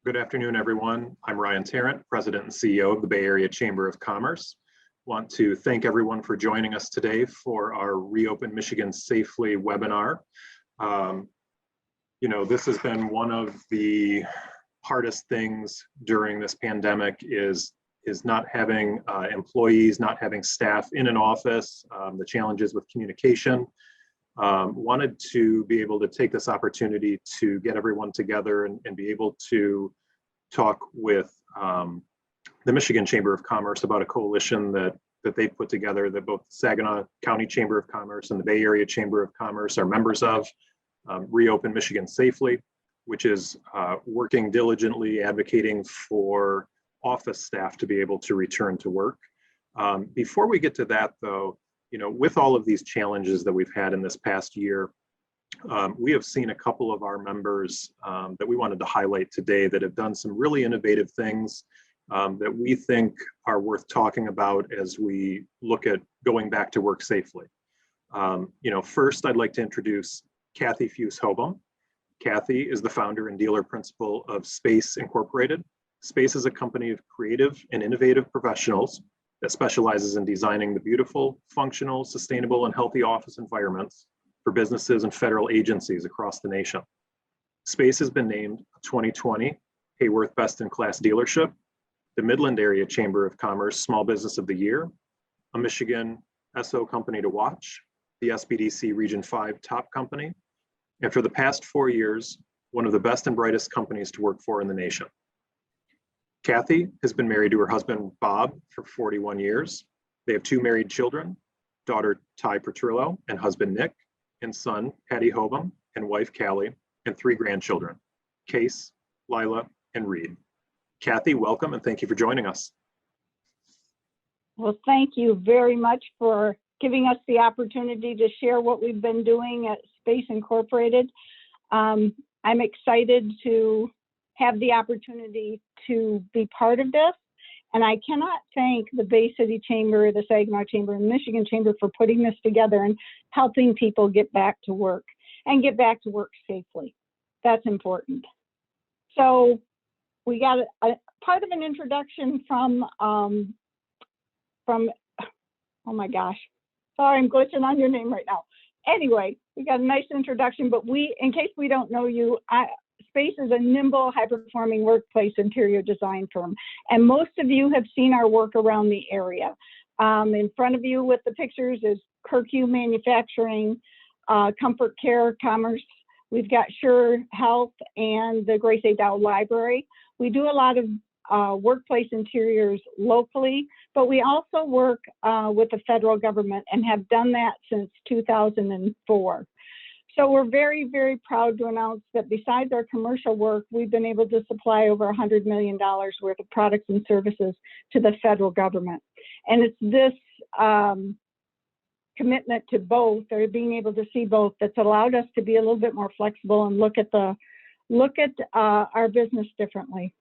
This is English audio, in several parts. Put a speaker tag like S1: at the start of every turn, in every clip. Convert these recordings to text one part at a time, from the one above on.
S1: Good afternoon, everyone. I'm Ryan Tarrant, President and CEO of the Bay Area Chamber of Commerce. Want to thank everyone for joining us today for our Reopen Michigan Safely webinar. This has been one of the hardest things during this pandemic is not having employees, not having staff in an office, the challenges with communication. Wanted to be able to take this opportunity to get everyone together and be able to talk with the Michigan Chamber of Commerce about a coalition that they put together that both Saginaw County Chamber of Commerce and the Bay Area Chamber of Commerce are members of, Reopen Michigan Safely, which is working diligently advocating for office staff to be able to return to work. Before we get to that though, with all of these challenges that we've had in this past year, we have seen a couple of our members that we wanted to highlight today that have done some really innovative things that we think are worth talking about as we look at going back to work safely. First, I'd like to introduce Kathie Fuce-Hobohm. Kathie is the founder and dealer principal of Space Incorporated. Space is a company of creative and innovative professionals that specializes in designing the beautiful, functional, sustainable, and healthy office environments for businesses and federal agencies across the nation. Space has been named a 2020 Hayworth Best in Class Dealership, the Midland Area Chamber of Commerce Small Business of the Year, a Michigan SO Company to Watch, the SBDC Region 5 Top Company, and for the past 4 years, one of the best and brightest companies to work for in the nation. Kathie has been married to her husband, Bob, for 41 years. They have 2 married children, daughter Ty Petrillo and husband Nick, and son Patty Hobohm and wife Callie, and 3 grandchildren, Case, Lila, and Reed. Kathie, welcome and thank you for joining us.
S2: Well, thank you very much for giving us the opportunity to share what we've been doing at Space Incorporated. I'm excited to have the opportunity to be part of this. And I cannot thank the Bay City Chamber, the Saginaw Chamber, and Michigan Chamber for putting this together and helping people get back to work and get back to work safely. That's important. So we got a part of an introduction from oh my gosh, sorry, I'm glitching on your name right now. Anyway, we got a nice introduction, but in case we don't know you, Space is a nimble, high-performing workplace interior design firm, and most of you have seen our work around the area. In front of you with the pictures is Kirkue Manufacturing, Comfort Care Commerce. We've got Sure Health and the Grace A. Dow Library. We do a lot of workplace interiors locally, but we also work with the federal government and have done that since 2004. So we're very, very proud to announce that besides our commercial work, we've been able to supply over $100 million worth of products and services to the federal government. And it's this commitment to both, or being able to see both, that's allowed us to be a little bit more flexible and look at our business differently.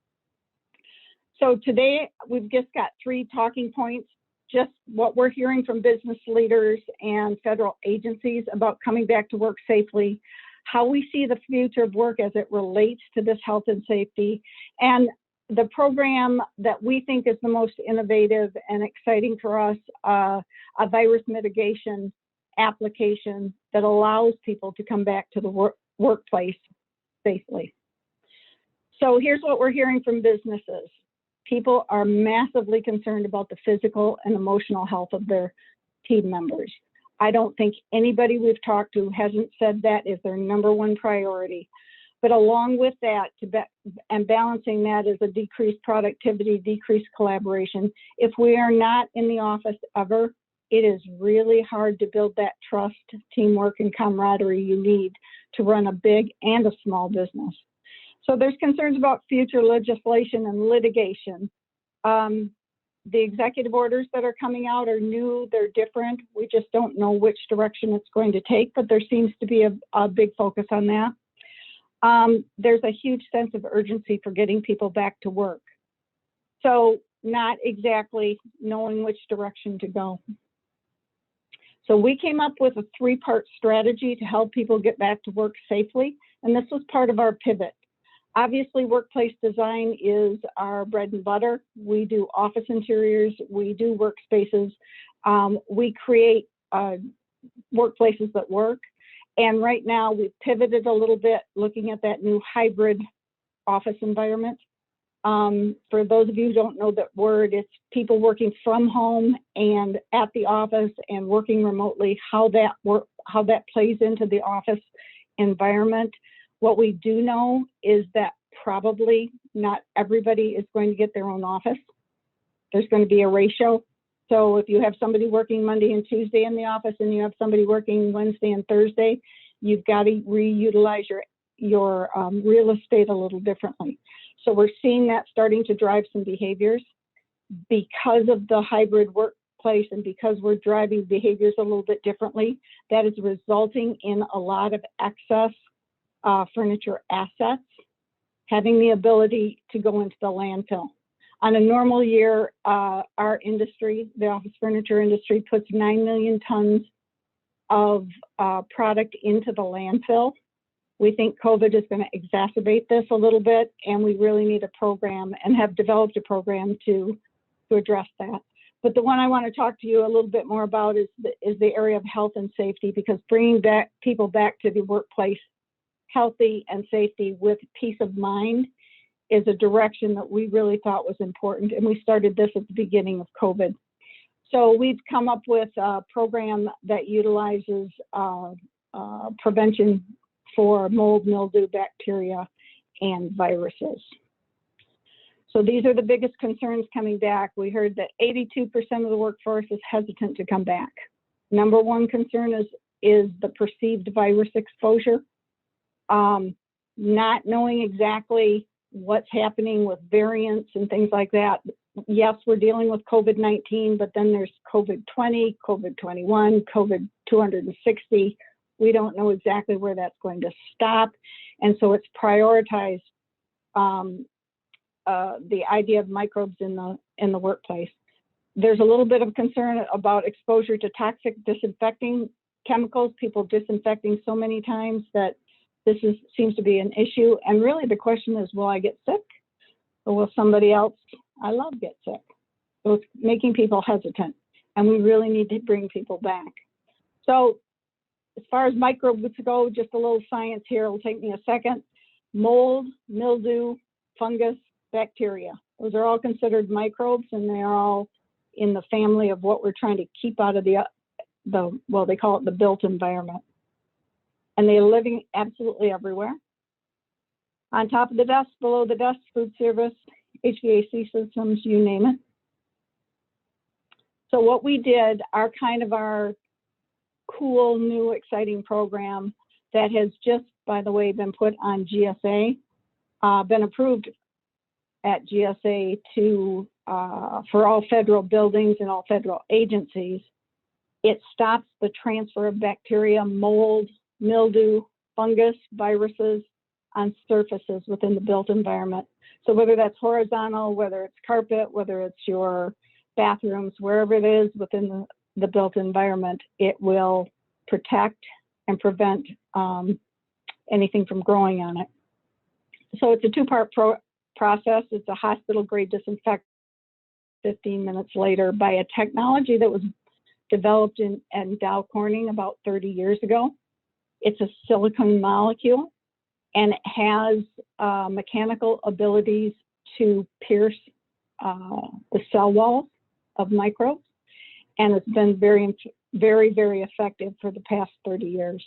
S2: So today we've just got 3 talking points. Just what we're hearing from business leaders and federal agencies about coming back to work safely, how we see the future of work as it relates to this health and safety, and the program that we think is the most innovative and exciting for us, a virus mitigation application that allows people to come back to the workplace safely. So here's what we're hearing from businesses. People are massively concerned about the physical and emotional health of their team members. I don't think anybody we've talked to hasn't said that is their #1 priority. But along with that, and balancing that is a decreased productivity, decreased collaboration. If we are not in the office ever, it is really hard to build that trust, teamwork, and camaraderie you need to run a big and a small business. So there's concerns about future legislation and litigation. The executive orders that are coming out are new, they're different. We just don't know which direction it's going to take, but there seems to be a big focus on that. There's a huge sense of urgency for getting people back to work. So not exactly knowing which direction to go. So we came up with a 3-part strategy to help people get back to work safely, and this was part of our pivot. Obviously, workplace design is our bread and butter. We do office interiors, we do workspaces, we create workplaces that work. And right now we've pivoted a little bit looking at that new hybrid office environment. For those of you who don't know that word, it's people working from home and at the office and working remotely, how that plays into the office environment. What we do know is that probably not everybody is going to get their own office. There's going to be a ratio. So if you have somebody working Monday and Tuesday in the office and you have somebody working Wednesday and Thursday, you've got to reutilize your real estate a little differently. So we're seeing that starting to drive some behaviors because of the hybrid workplace and because we're driving behaviors a little bit differently. That is resulting in a lot of excess furniture assets having the ability to go into the landfill. On a normal year, our industry, the office furniture industry, puts 9 million tons of product into the landfill. We think COVID is going to exacerbate this a little bit, and we really need a program and have developed a program to address that. But the one I want to talk to you a little bit more about is the area of health and safety, because bringing people back to the workplace healthy and safety with peace of mind is a direction that we really thought was important. And we started this at the beginning of COVID. So we've come up with a program that utilizes prevention for mold, mildew, bacteria, and viruses. So these are the biggest concerns coming back. We heard that 82% of the workforce is hesitant to come back. Number one concern is the perceived virus exposure. Not knowing exactly what's happening with variants and things like that. Yes, we're dealing with COVID-19, but then there's COVID-20, COVID-21, COVID-260. We don't know exactly where that's going to stop. And so it's prioritized the idea of microbes in the workplace. There's a little bit of concern about exposure to toxic disinfecting chemicals, people disinfecting so many times that this seems to be an issue. And really the question is, will I get sick? Or will somebody else I love get sick? So it's making people hesitant. And we really need to bring people back. So as far as microbes go, just a little science here. It'll take me a second. Mold, mildew, fungus, bacteria. Those are all considered microbes, and they're all in the family of what we're trying to keep out of well, they call it the built environment. And they're living absolutely everywhere. On top of the desk, below the desk, food service, HVAC systems, you name it. So what we did, our cool, new, exciting program that has just, by the way, been put on GSA, been approved at GSA for all federal buildings and all federal agencies. It stops the transfer of bacteria, mold, mildew, fungus, viruses on surfaces within the built environment. So whether that's horizontal, whether it's carpet, whether it's your bathrooms, wherever it is within the built environment, it will protect and prevent anything from growing on it. So it's a two-part process. It's a hospital-grade disinfect 15 minutes later by a technology that was developed in Dow Corning about 30 years ago. It's a silicone molecule, and it has mechanical abilities to pierce the cell walls of microbes, and it's been very, very, very effective for the past 30 years.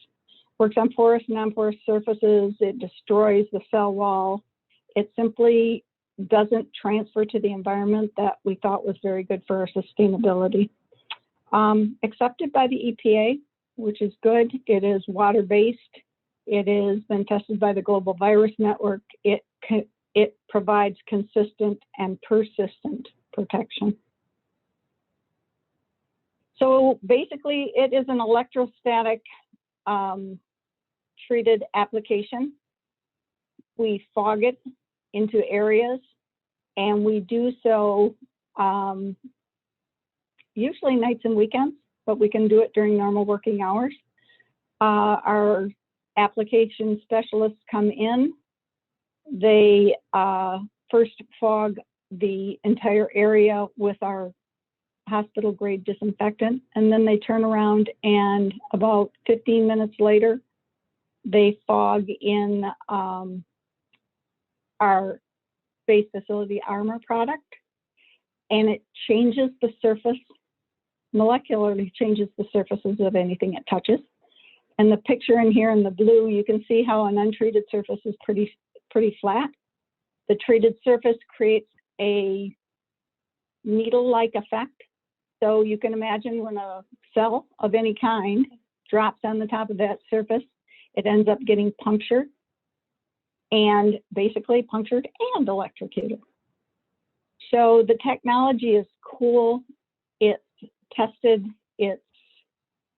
S2: Works on porous and non-porous surfaces. It destroys the cell wall. It simply doesn't transfer to the environment that we thought was very good for our sustainability. Accepted by the EPA, which is good. It is water-based. It has been tested by the Global Virus Network. It provides consistent and persistent protection. So basically, it is an electrostatic treated application. We fog it into areas, and we do so usually nights and weekends, but we can do it during normal working hours. Our application specialists come in, They first fog the entire area with our hospital grade disinfectant, and then they turn around and about 15 minutes later, they fog in our space facility armor product, and it changes the surface, molecularly changes the surfaces of anything it touches. And the picture in here in the blue, you can see how an untreated surface is pretty flat. The treated surface creates a needle-like effect. So you can imagine when a cell of any kind drops on the top of that surface, it ends up getting punctured, and basically punctured and electrocuted. So the technology is cool. It's tested. It's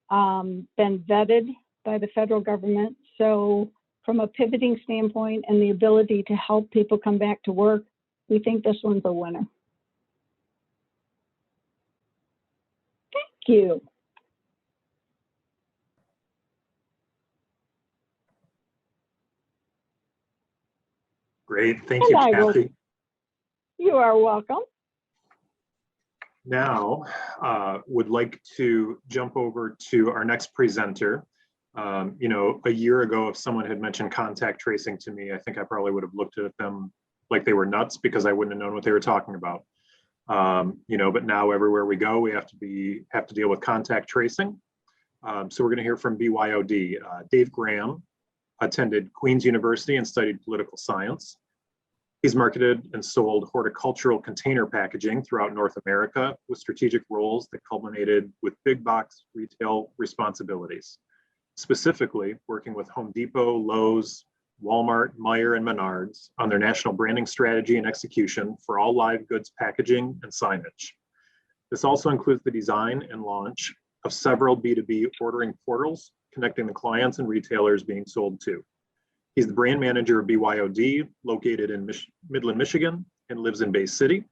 S2: been vetted by the federal government. So from a pivoting standpoint and the ability to help people come back to work, we think this one's a winner. Thank you.
S1: Great, thank you, Kathie.
S2: You are welcome.
S1: Now, would like to jump over to our next presenter. You know, a year ago, if someone had mentioned contact tracing to me, I think I probably would have looked at them like they were nuts because I wouldn't have known what they were talking about. You know, but now everywhere we go, we have to deal with contact tracing. So we're going to hear from BYOD. Dave Graham attended Queen's University and studied political science. He's marketed and sold horticultural container packaging throughout North America with strategic roles that culminated with big box retail responsibilities, specifically working with Home Depot, Lowe's, Walmart, Meijer, and Menards on their national branding strategy and execution for all live goods packaging and signage. This also includes the design and launch of several B2B ordering portals connecting the clients and retailers being sold to. He's the brand manager of BYOD, located in Midland, Michigan, and lives in Bay City.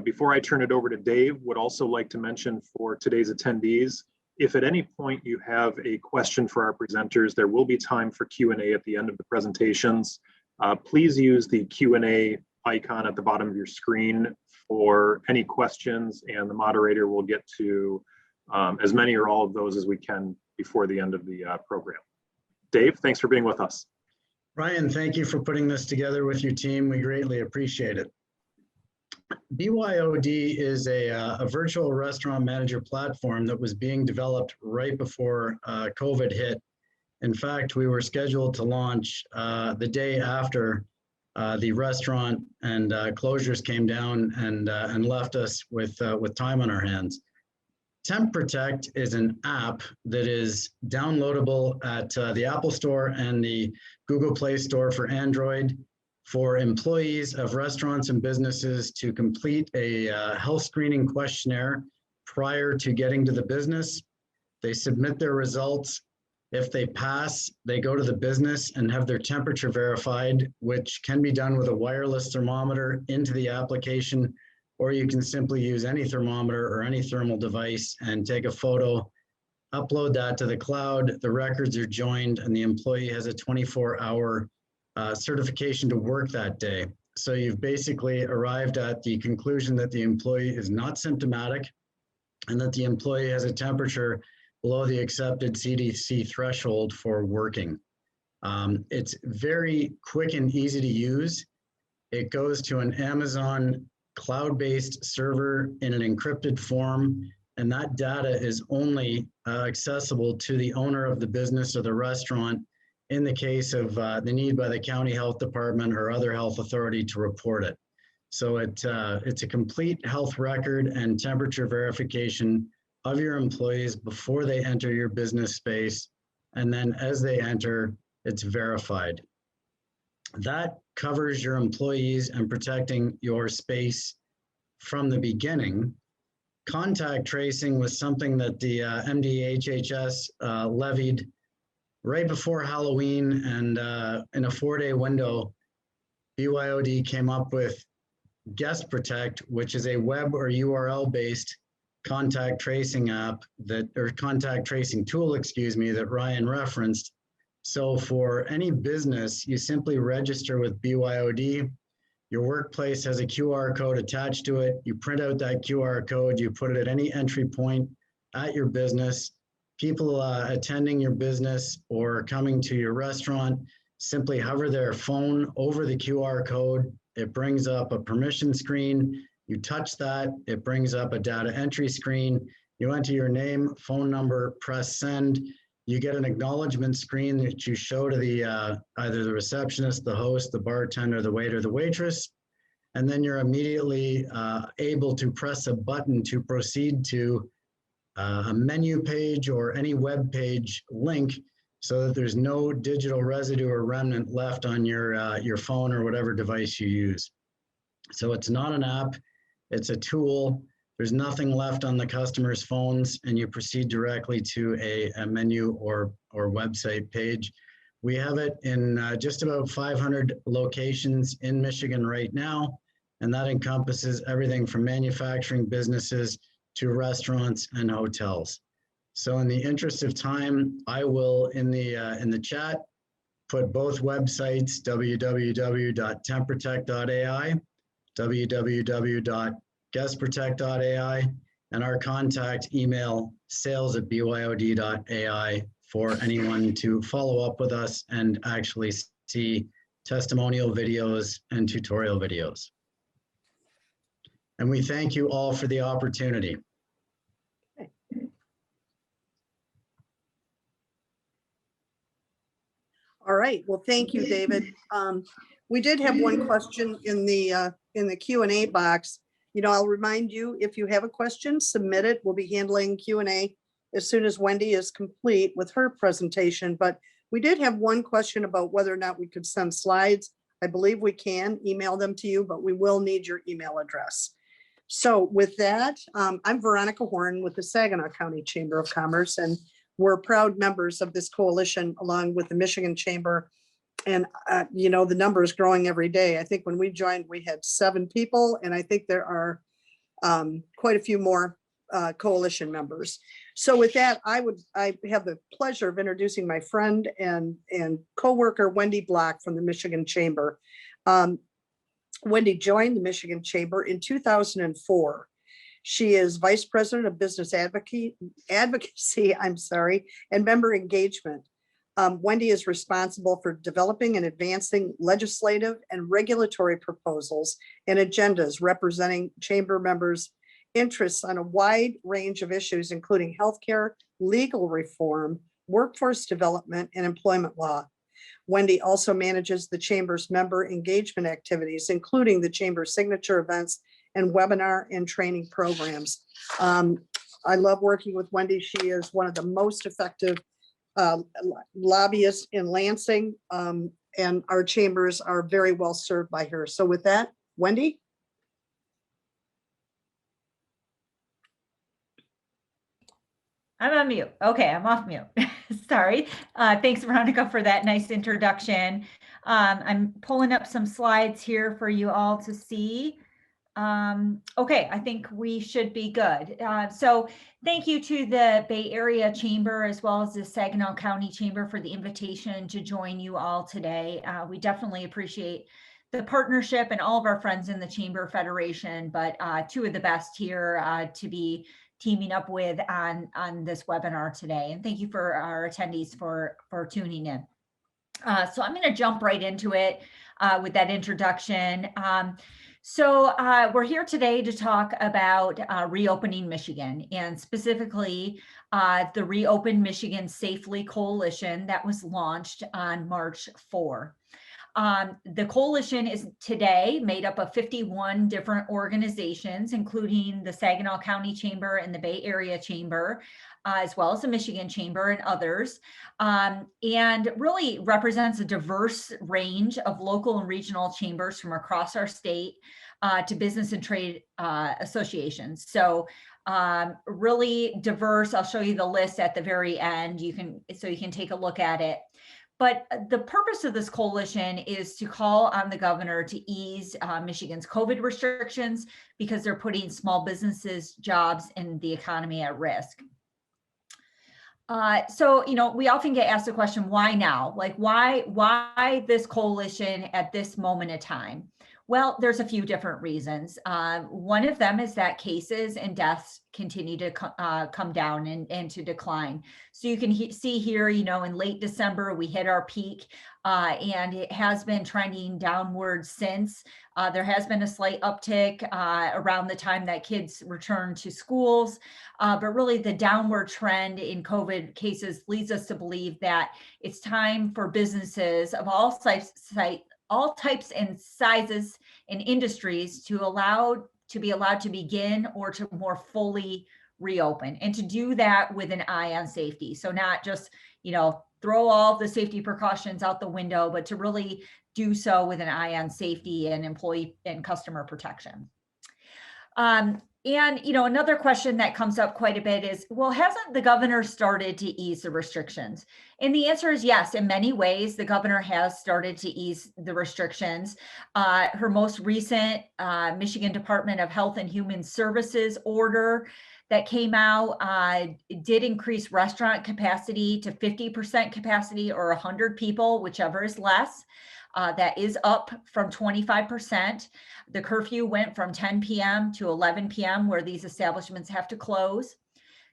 S1: Before I turn it over to Dave, would also like to mention for today's attendees, if at any point you have a question for our presenters, there will be time for Q&A at the end of the presentations. Please use the Q&A icon at the bottom of your screen for any questions, and the moderator will get to as many or all of those as we can before the end of the program. Dave, thanks for being with us.
S3: Ryan, thank you for putting this together with your team. We greatly appreciate it. BYOD is a virtual restaurant manager platform that was being developed right before COVID hit. In fact, we were scheduled to launch the day after the restaurant and closures came down and left us with time on our hands. Temp Protect is an app that is downloadable at the Apple Store and the Google Play Store for Android for employees of restaurants and businesses to complete a health screening questionnaire prior to getting to the business. They submit their results. If they pass, they go to the business and have their temperature verified, which can be done with a wireless thermometer into the application, or you can simply use any thermometer or any thermal device and take a photo, upload that to the cloud, the records are joined, and the employee has a 24-hour certification to work that day. So you've basically arrived at the conclusion that the employee is not symptomatic and that the employee has a temperature below the accepted CDC threshold for working. It's very quick and easy to use. It goes to an Amazon cloud-based server in an encrypted form, and that data is only accessible to the owner of the business or the restaurant in the case of the need by the county health department or other health authority to report it. So it's a complete health record and temperature verification of your employees before they enter your business space, and then as they enter, it's verified. That covers your employees and protecting your space from the beginning. Contact tracing was something that the MDHHS levied right before Halloween, and in a 4-day window, BYOD came up with Guest Protect, which is a web or URL-based contact tracing app or contact tracing tool, excuse me, that Ryan referenced. So for any business, you simply register with BYOD. Your workplace has a QR code attached to it. You print out that QR code, you put it at any entry point at your business. People attending your business or coming to your restaurant simply hover their phone over the QR code. It brings up a permission screen. You touch that, it brings up a data entry screen. You enter your name, phone number, press send. You get an acknowledgement screen that you show to the either the receptionist, the host, the bartender, the waiter, the waitress, and then you're immediately able to press a button to proceed to a menu page or any web page link, so that there's no digital residue or remnant left on your phone or whatever device you use. So it's not an app, it's a tool. There's nothing left on the customer's phones, and you proceed directly to a menu or website page. We have it in just about 500 locations in Michigan right now, and that encompasses everything from manufacturing businesses to restaurants and hotels. So in the interest of time, I will in the chat put both websites, www.temprotect.ai, www.guestprotect.ai, and our contact email sales@byod.ai for anyone to follow up with us and actually see testimonial videos and tutorial videos. And we thank you all for the opportunity.
S4: All right, well, thank you, David. We did have one question in the Q&A box. You know, I'll remind you, if you have a question, submit it. We'll be handling Q&A as soon as Wendy is complete with her presentation. But we did have one question about whether or not we could send slides. I believe we can email them to you, but we will need your email address. So with that, I'm Veronica Horn with the Saginaw County Chamber of Commerce, and we're proud members of this coalition along with the Michigan Chamber. And, you know, the number is growing every day. I think when we joined, we had 7 people, and I think there are quite a few more coalition members. So with that, I have the pleasure of introducing my friend and co-worker, Wendy Block from the Michigan Chamber. Wendy joined the Michigan Chamber in 2004. She is Vice President of Business Advocacy, and member engagement. Wendy is responsible for developing and advancing legislative and regulatory proposals and agendas representing chamber members' interests on a wide range of issues, including healthcare, legal reform, workforce development, and employment law. Wendy also manages the chamber's member engagement activities, including the chamber's signature events and webinar and training programs. I love working with Wendy. She is one of the most effective lobbyists in Lansing, and our chambers are very well served by her. So with that, Wendy?
S5: I'm on mute. Okay, I'm off mute. Sorry. Thanks, Veronica, for that nice introduction. I'm pulling up some slides here for you all to see. Okay, I think we should be good. So thank you to the Bay Area Chamber as well as the Saginaw County Chamber for the invitation to join you all today. We definitely appreciate the partnership and all of our friends in the Chamber Federation, but 2 of the best here to be teaming up with on this webinar today. And thank you for our attendees for tuning in. So I'm going to jump right into it with that introduction. So we're here today to talk about Reopening Michigan, and specifically the Reopen Michigan Safely Coalition that was launched on March 4. The coalition is today made up of 51 different organizations, including the Saginaw County Chamber and the Bay Area Chamber, as well as the Michigan Chamber and others, and really represents a diverse range of local and regional chambers from across our state to business and trade associations. So really diverse. I'll show you the list at the very end. You can take a look at it. But the purpose of this coalition is to call on the governor to ease Michigan's COVID restrictions because they're putting small businesses, jobs, and the economy at risk. So, we often get asked the question, why now? Like, why this coalition at this moment in time? Well, there's a few different reasons. One of them is that cases and deaths continue to come down and to decline. So you can see here, in late December, we hit our peak, and it has been trending downward since. There has been a slight uptick around the time that kids return to schools, but really the downward trend in COVID cases leads us to believe that it's time for businesses of all types and sizes and industries to be allowed to begin or to more fully reopen, and to do that with an eye on safety. So not just, throw all the safety precautions out the window, but to really do so with an eye on safety and employee and customer protection. And, another question that comes up quite a bit is, well, hasn't the governor started to ease the restrictions? And the answer is yes. In many ways, the governor has started to ease the restrictions. Her most recent Michigan Department of Health and Human Services order that came out did increase restaurant capacity to 50% capacity or 100 people, whichever is less. That is up from 25%. The curfew went from 10 p.m. to 11 p.m. where these establishments have to close.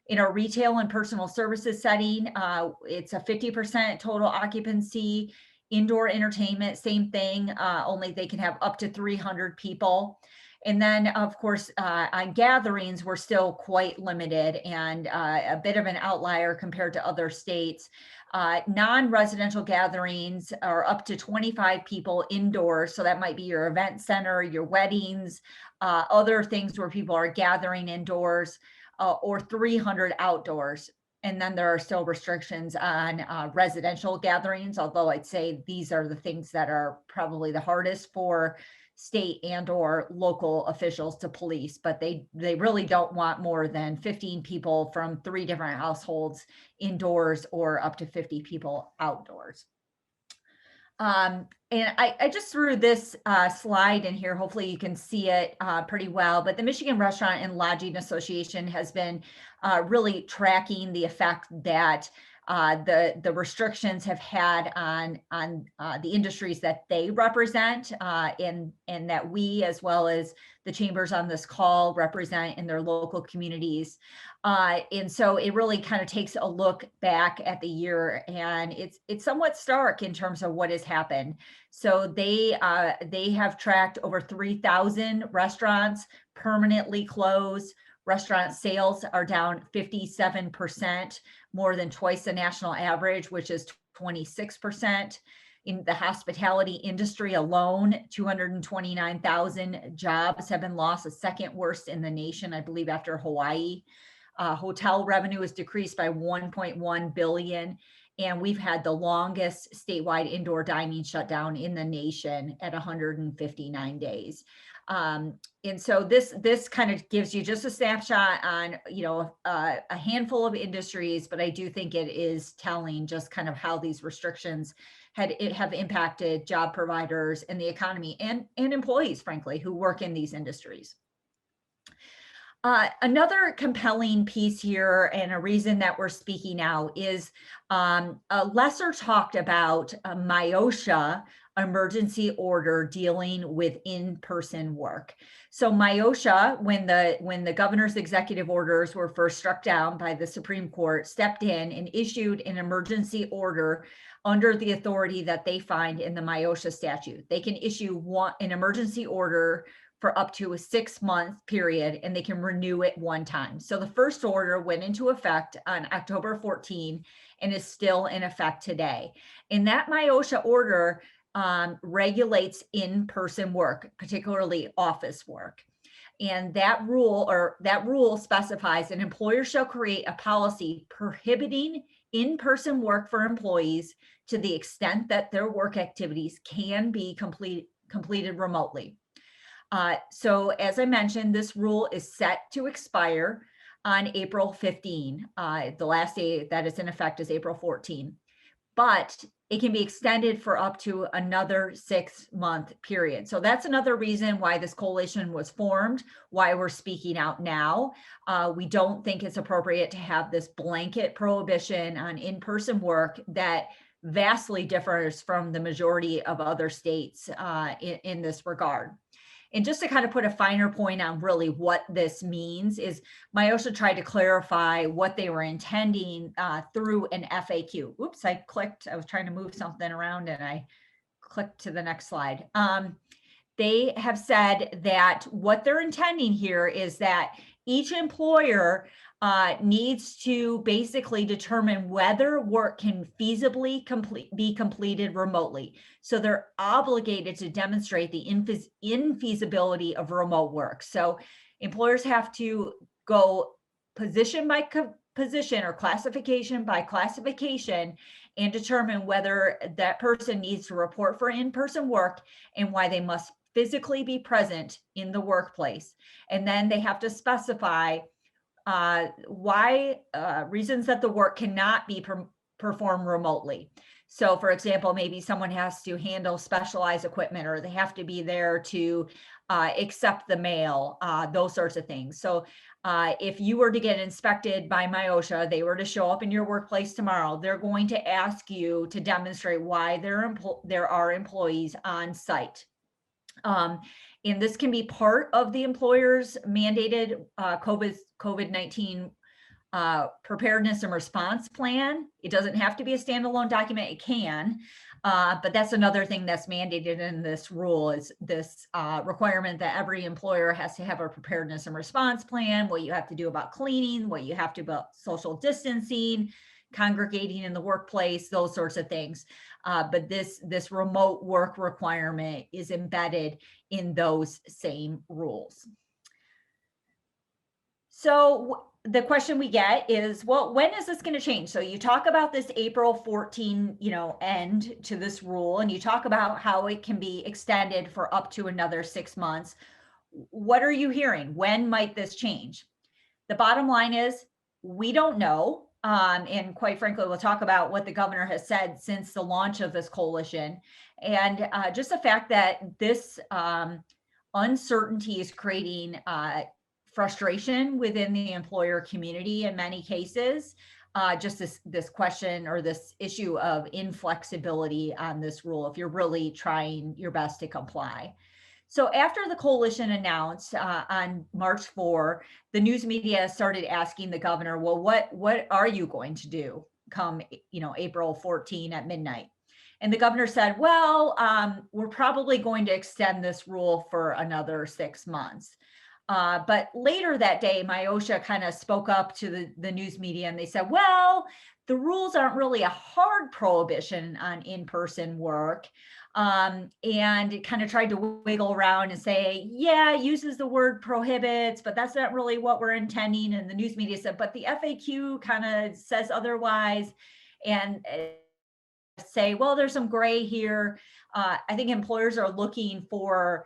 S5: In a retail and personal services setting, it's a 50% total occupancy. Indoor entertainment, same thing, only they can have up to 300 people. And then, of course, on gatherings, we're still quite limited and a bit of an outlier compared to other states. Non-residential gatherings are up to 25 people indoors. So that might be your event center, your weddings, other things where people are gathering indoors, or 300 outdoors. And then there are still restrictions on residential gatherings, although I'd say these are the things that are probably the hardest for state and or local officials to police, but they really don't want more than 15 people from 3 different households indoors or up to 50 people outdoors. And I just threw this slide in here. Hopefully you can see it pretty well, but the Michigan Restaurant and Lodging Association has been really tracking the effect that the restrictions have had on the industries that they represent, and that we, as well as the chambers on this call, represent in their local communities. And so it really kind of takes a look back at the year, and it's somewhat stark in terms of what has happened. So they have tracked over 3,000 restaurants permanently closed. Restaurant sales are down 57%, more than twice the national average, which is 26%. In the hospitality industry alone, 229,000 jobs have been lost, the second worst in the nation, I believe, after Hawaii. Hotel revenue has decreased by 1.1 billion. And we've had the longest statewide indoor dining shutdown in the nation at 159 days. And so this kind of gives you just a snapshot on, a handful of industries, but I do think it is telling just kind of how these restrictions have impacted job providers and the economy and employees, frankly, who work in these industries. Another compelling piece here, and a reason that we're speaking now, is a lesser talked about MIOSHA emergency order dealing with in-person work. So MIOSHA, when the governor's executive orders were first struck down by the Supreme Court, stepped in and issued an emergency order under the authority that they find in the MIOSHA statute. They can issue an emergency order for up to a 6-month period, and they can renew it one time. So the first order went into effect on October 14 and is still in effect today. And that MIOSHA order regulates in-person work, particularly office work. And that rule specifies an employer shall create a policy prohibiting in-person work for employees to the extent that their work activities can be completed remotely. So as I mentioned, this rule is set to expire on April 15. The last day that is in effect is April 14. But it can be extended for up to another 6-month period. So that's another reason why this coalition was formed, why we're speaking out now. We don't think it's appropriate to have this blanket prohibition on in-person work that vastly differs from the majority of other states in this regard. And just to kind of put a finer point on really what this means is MIOSHA tried to clarify what they were intending through an FAQ. Oops, I was trying to move something around and I clicked to the next slide. They have said that what they're intending here is that each employer needs to basically determine whether work can feasibly be completed remotely. So they're obligated to demonstrate the infeasibility of remote work. So employers have to go position by position or classification by classification and determine whether that person needs to report for in-person work and why they must physically be present in the workplace. And then they have to specify reasons that the work cannot be performed remotely. So for example, maybe someone has to handle specialized equipment, or they have to be there to accept the mail, those sorts of things. So if you were to get inspected by MIOSHA, they were to show up in your workplace tomorrow, they're going to ask you to demonstrate why there are employees on site. And this can be part of the employer's mandated COVID-19 preparedness and response plan. It doesn't have to be a standalone document, it can, but that's another thing that's mandated in this rule, is this requirement that every employer has to have a preparedness and response plan, what you have to do about cleaning, what you have to do about social distancing, congregating in the workplace, those sorts of things. But this remote work requirement is embedded in those same rules. So the question we get is, well, when is this going to change? So you talk about this April 14, end to this rule, and you talk about how it can be extended for up to another 6 months. What are you hearing? When might this change? The bottom line is, we don't know. And quite frankly, we'll talk about what the governor has said since the launch of this coalition. And just the fact that this uncertainty is creating frustration within the employer community in many cases. Just this question or this issue of inflexibility on this rule, if you're really trying your best to comply. So after the coalition announced on March 4, the news media started asking the governor, well, what are you going to do come April 14 at midnight? And the governor said, well, we're probably going to extend this rule for another 6 months. But later that day, MIOSHA kind of spoke up to the news media, and they said, well, the rules aren't really a hard prohibition on in-person work. And it kind of tried to wiggle around and say, yeah, it uses the word prohibits, but that's not really what we're intending. And the news media said, but the FAQ kind of says otherwise, and say, well, there's some gray here. I think employers are looking for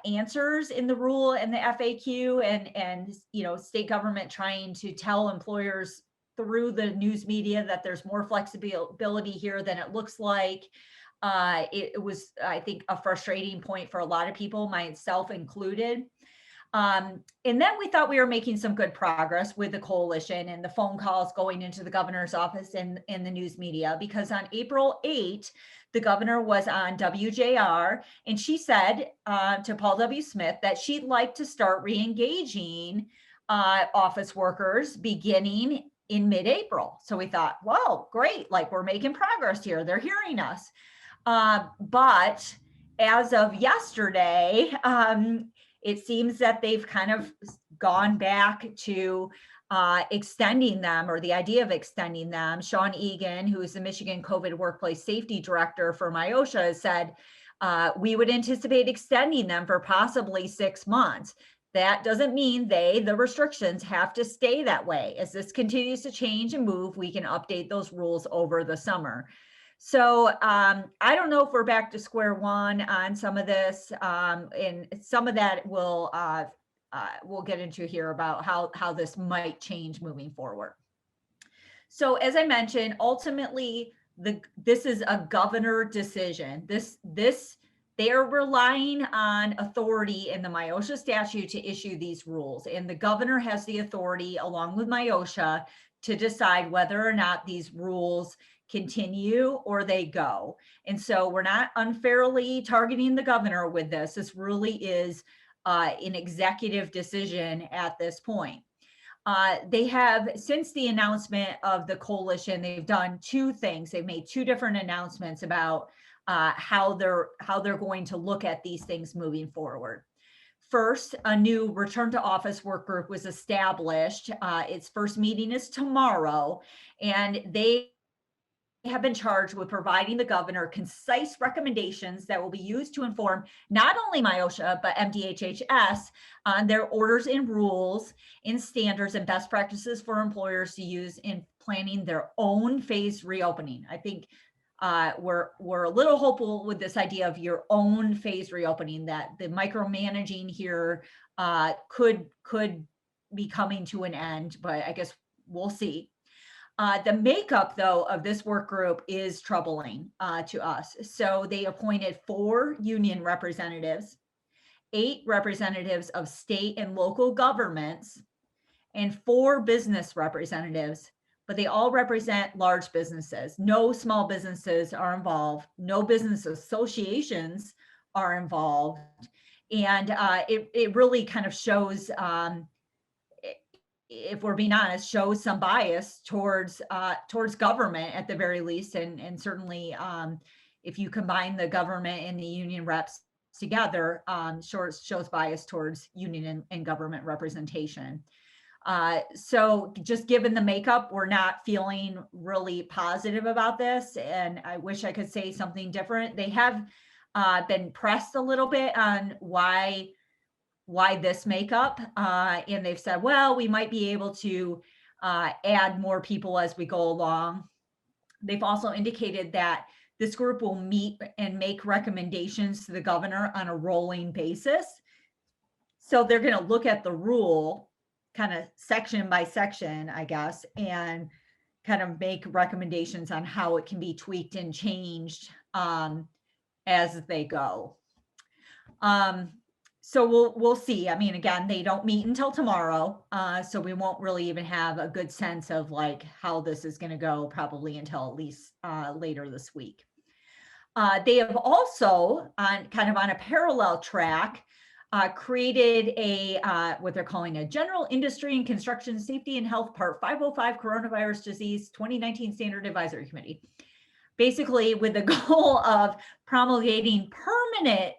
S5: answers in the rule and the FAQ, and state government trying to tell employers through the news media that there's more flexibility here than it looks like. It was, I think, a frustrating point for a lot of people, myself included. And then we thought we were making some good progress with the coalition and the phone calls going into the governor's office and the news media, because on April 8, the governor was on WJR, and she said to Paul W. Smith that she'd like to start re-engaging office workers beginning in mid-April. So we thought, wow, great, like we're making progress here. They're hearing us. But as of yesterday, it seems that they've kind of gone back to extending them, or the idea of extending them. Sean Egan, who is the Michigan COVID Workplace Safety Director for MIOSHA, has said, we would anticipate extending them for possibly 6 months. That doesn't mean the restrictions have to stay that way. As this continues to change and move, we can update those rules over the summer. So I don't know if we're back to square one on some of this, and some of that we'll get into here about how this might change moving forward. So as I mentioned, ultimately, this is a governor decision. They are relying on authority in the MIOSHA statute to issue these rules. And the governor has the authority, along with MIOSHA, to decide whether or not these rules continue or they go. And so we're not unfairly targeting the governor with this. This really is an executive decision at this point. They have, since the announcement of the coalition, they've done two things. They've made two different announcements about how they're going to look at these things moving forward. First, a new return to office work group was established. Its first meeting is tomorrow, and they have been charged with providing the governor concise recommendations that will be used to inform not only MIOSHA, but MDHHS on their orders and rules and standards and best practices for employers to use in planning their own phased reopening. I think we're a little hopeful with this idea of your own phased reopening, that the micromanaging here could be coming to an end, but I guess we'll see. The makeup, though, of this work group is troubling to us. So they appointed 4 union representatives, 8 representatives of state and local governments, and 4 business representatives, but they all represent large businesses. No small businesses are involved. No business associations are involved. And it really kind of shows, if we're being honest, shows some bias towards government at the very least. And certainly if you combine the government and the union reps together, shows bias towards union and government representation. So just given the makeup, we're not feeling really positive about this. And I wish I could say something different. They have been pressed a little bit on why this makeup, and they've said, well, we might be able to add more people as we go along. They've also indicated that this group will meet and make recommendations to the governor on a rolling basis. So they're going to look at the rule kind of section by section, I guess, and kind of make recommendations on how it can be tweaked and changed as they go. So we'll see. I mean, again, they don't meet until tomorrow, so we won't really even have a good sense of like how this is going to go, probably until at least later this week. They have also, on a parallel track, created a what they're calling a General Industry and Construction Safety and Health Part 505 Coronavirus Disease 2019 Standard Advisory Committee, basically with the goal of promulgating permanent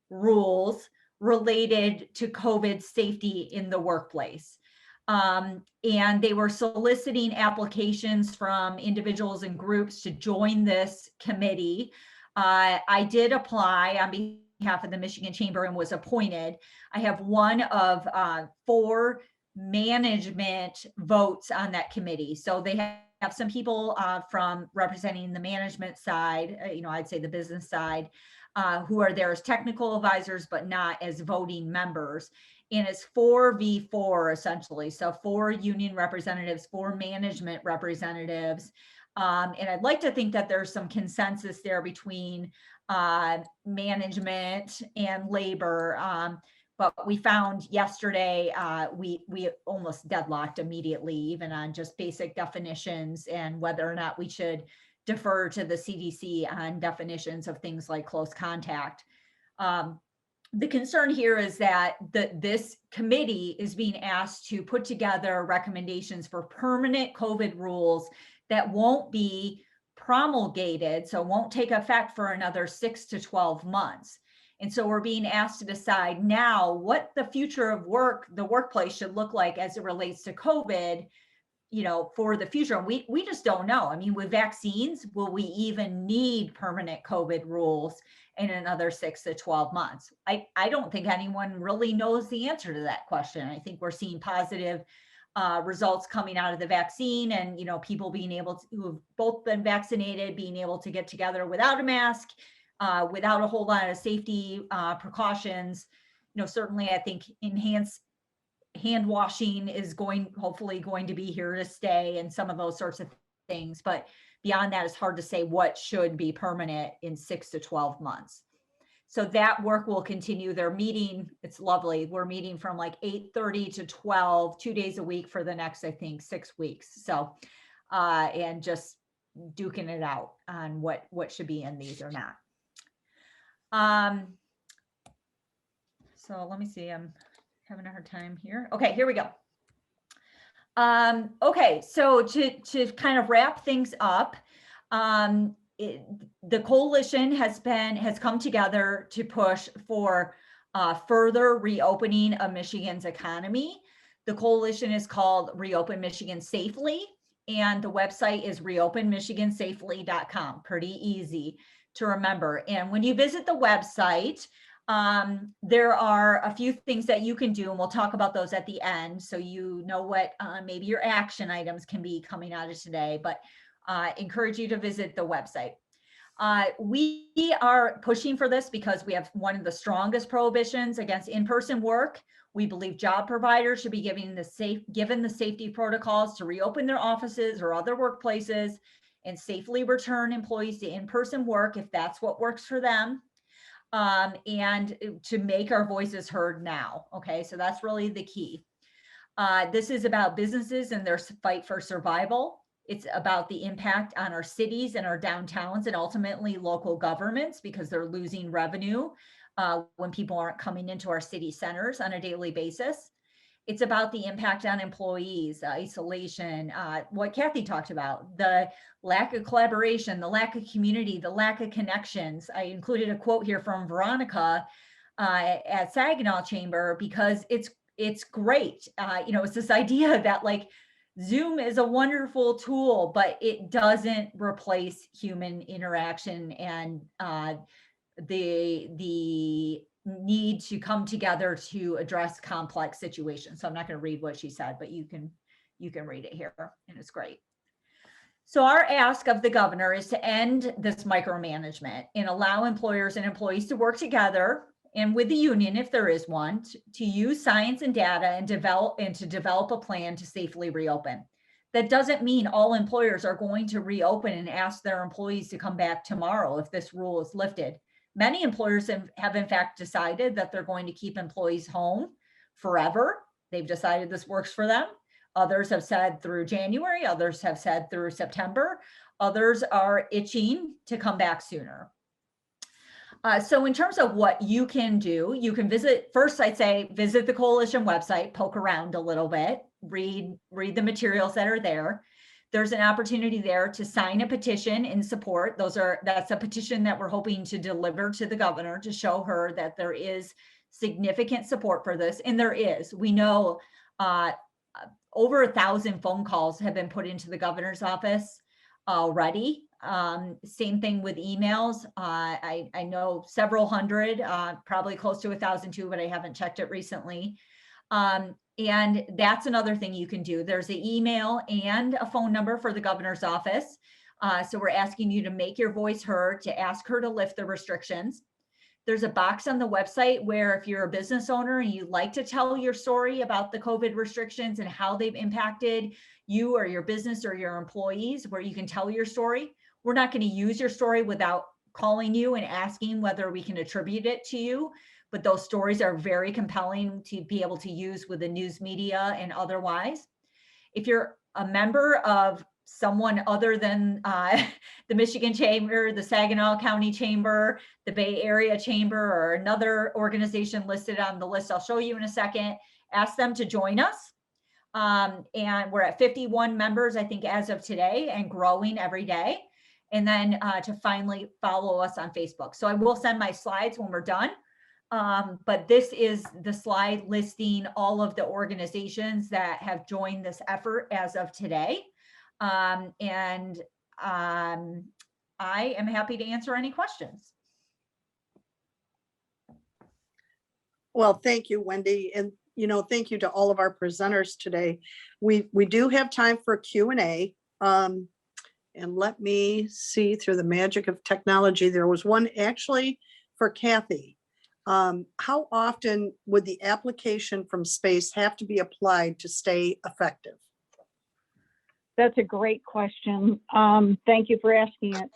S5: rules related to COVID safety in the workplace. And they were soliciting applications from individuals and groups to join this committee. I did apply on behalf of the Michigan Chamber and was appointed. I have one of 4 management votes on that committee. So they have some people from representing the management side, I'd say the business side, who are there as technical advisors, but not as voting members. And it's 4v4 essentially. So 4 union representatives, 4 management representatives. And I'd like to think that there's some consensus there between management and labor. But we found yesterday, we almost deadlocked immediately, even on just basic definitions and whether or not we should defer to the CDC on definitions of things like close contact. The concern here is that this committee is being asked to put together recommendations for permanent COVID rules that won't be promulgated, so won't take effect for another 6 to 12 months. And so we're being asked to decide now what the future of the workplace should look like as it relates to COVID, for the future. And we just don't know. I mean, with vaccines, will we even need permanent COVID rules in another 6 to 12 months? I don't think anyone really knows the answer to that question. I think we're seeing positive results coming out of the vaccine, and people being able to, who have both been vaccinated, being able to get together without a mask, without a whole lot of safety precautions. Certainly I think enhanced hand washing is hopefully going to be here to stay, and some of those sorts of things. But beyond that, it's hard to say what should be permanent in 6 to 12 months. So that work will continue. They're meeting. It's lovely. We're meeting from like 8:30 to 12, 2 days a week for the next, I think, 6 weeks. So, and just duking it out on what should be in these or not. So let me see. I'm having a hard time here. Okay, here we go. Okay, so to kind of wrap things up, the coalition has come together to push for further reopening of Michigan's economy. The coalition is called Reopen Michigan Safely, and the website is reopenmichigansafely.com. Pretty easy to remember. And when you visit the website, there are a few things that you can do, and we'll talk about those at the end, so you know what maybe your action items can be coming out of today, but encourage you to visit the website. We are pushing for this because we have one of the strongest prohibitions against in-person work. We believe job providers should be given the safety protocols to reopen their offices or other workplaces and safely return employees to in-person work if that's what works for them. And to make our voices heard now. Okay, so that's really the key. This is about businesses and their fight for survival. It's about the impact on our cities and our downtowns and ultimately local governments, because they're losing revenue when people aren't coming into our city centers on a daily basis. It's about the impact on employees, isolation, what Kathie talked about, the lack of collaboration, the lack of community, the lack of connections. I included a quote here from Veronica at Saginaw Chamber, because it's great. It's this idea that like Zoom is a wonderful tool, but it doesn't replace human interaction and the need to come together to address complex situations. So I'm not going to read what she said, but you can read it here, and it's great. So our ask of the governor is to end this micromanagement and allow employers and employees to work together, and with the union, if there is one, to use science and data and to develop a plan to safely reopen. That doesn't mean all employers are going to reopen and ask their employees to come back tomorrow if this rule is lifted. Many employers have in fact decided that they're going to keep employees home forever. They've decided this works for them. Others have said through January, others have said through September. Others are itching to come back sooner. So in terms of what you can do, you can visit the coalition website, poke around a little bit, read the materials that are there. There's an opportunity there to sign a petition in support. That's a petition that we're hoping to deliver to the governor to show her that there is significant support for this. And there is. We know over 1,000 phone calls have been put into the governor's office already. Same thing with emails. I know several hundred, probably close to 1,002, but I haven't checked it recently. And that's another thing you can do. There's an email and a phone number for the governor's office. So we're asking you to make your voice heard, to ask her to lift the restrictions. There's a box on the website where if you're a business owner and you'd like to tell your story about the COVID restrictions and how they've impacted you or your business or your employees, where you can tell your story. We're not going to use your story without calling you and asking whether we can attribute it to you. But those stories are very compelling to be able to use with the news media and otherwise. If you're a member of someone other than the Michigan Chamber, the Saginaw County Chamber, the Bay Area Chamber, or another organization listed on the list I'll show you in a second, ask them to join us. And we're at 51 members, I think, as of today, and growing every day. And then to finally follow us on Facebook. So I will send my slides when we're done. But this is the slide listing all of the organizations that have joined this effort as of today. And I am happy to answer any questions.
S4: Well, thank you, Wendy. And, thank you to all of our presenters today. We do have time for Q&A. And let me see, through the magic of technology, there was one actually for Kathie. How often would the application from SPACE have to be applied to stay effective?
S2: That's a great question. Thank you for asking it.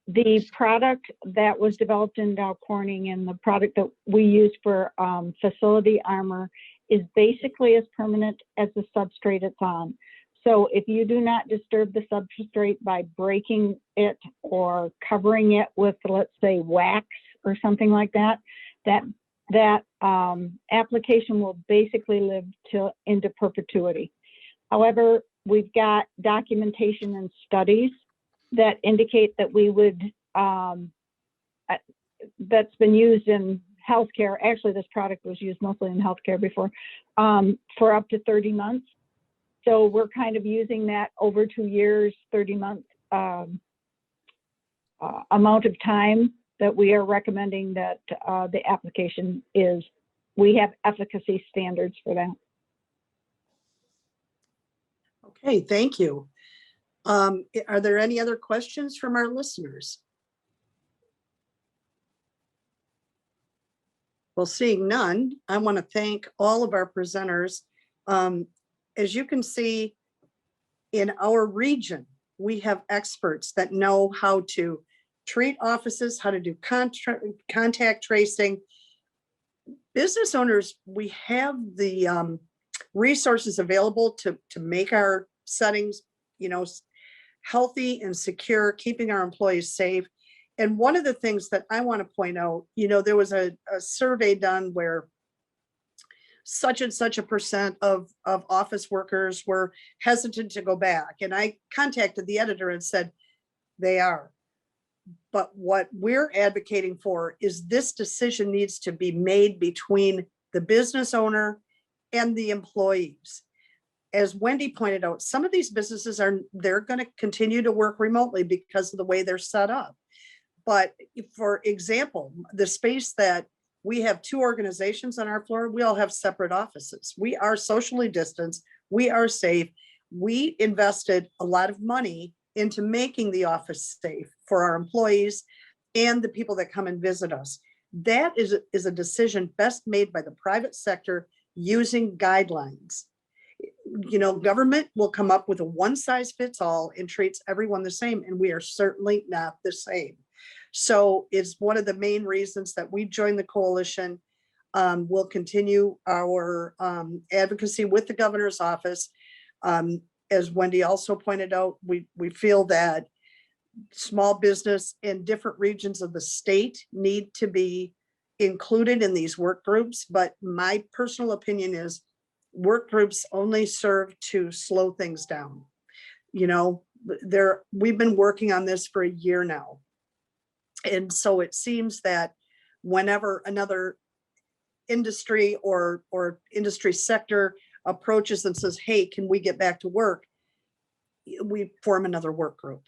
S2: The product that was developed in Dow Corning and the product that we use for facility armor is basically as permanent as the substrate it's on. So if you do not disturb the substrate by breaking it or covering it with, let's say, wax or something like that, that application will basically live into perpetuity. However, we've got documentation and studies that indicate that we would, that's been used in healthcare. Actually, this product was used mostly in healthcare before, for up to 30 months. So we're kind of using that over 2 years, 30-month amount of time that we are recommending that the application is. We have efficacy standards for that.
S4: Okay, thank you. Are there any other questions from our listeners? Well, seeing none, I want to thank all of our presenters. As you can see, in our region, we have experts that know how to treat offices, how to do contact tracing. Business owners, we have the resources available to make our settings, healthy and secure, keeping our employees safe. And one of the things that I want to point out, there was a survey done where such and such a percent of office workers were hesitant to go back. And I contacted the editor and said, they are. But what we're advocating for is this decision needs to be made between the business owner and the employees. As Wendy pointed out, some of these businesses they're going to continue to work remotely because of the way they're set up. But for example, the space that we have 2 organizations on our floor, we all have separate offices. We are socially distanced. We are safe. We invested a lot of money into making the office safe for our employees and the people that come and visit us. That is a decision best made by the private sector using guidelines. Government will come up with a one-size-fits-all and treats everyone the same, and we are certainly not the same. So it's one of the main reasons that we joined the coalition. We'll continue our advocacy with the governor's office. As Wendy also pointed out, we feel that small business in different regions of the state need to be included in these work groups. But my personal opinion is work groups only serve to slow things down. We've been working on this for a year now. And so it seems that whenever another industry or industry sector approaches and says, hey, can we get back to work? We form another work group.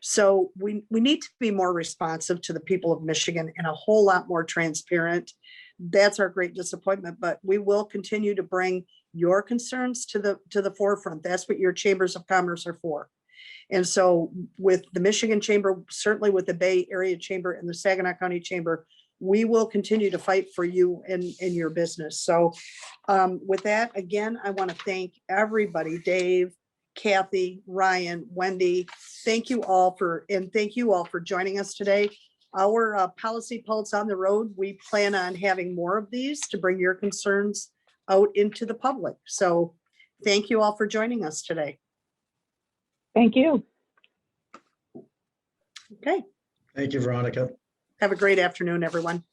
S4: So we need to be more responsive to the people of Michigan and a whole lot more transparent. That's our great disappointment, but we will continue to bring your concerns to the forefront. That's what your chambers of commerce are for. And so with the Michigan Chamber, certainly with the Bay Area Chamber and the Saginaw County Chamber, we will continue to fight for you and your business. So with that, again, I want to thank everybody, Dave, Kathie, Ryan, Wendy. Thank you all for joining us today. Our Policy Pulse on the Road, we plan on having more of these to bring your concerns out into the public. So thank you all for joining us today.
S2: Thank you.
S4: Okay.
S3: Thank you, Veronica.
S4: Have a great afternoon, everyone.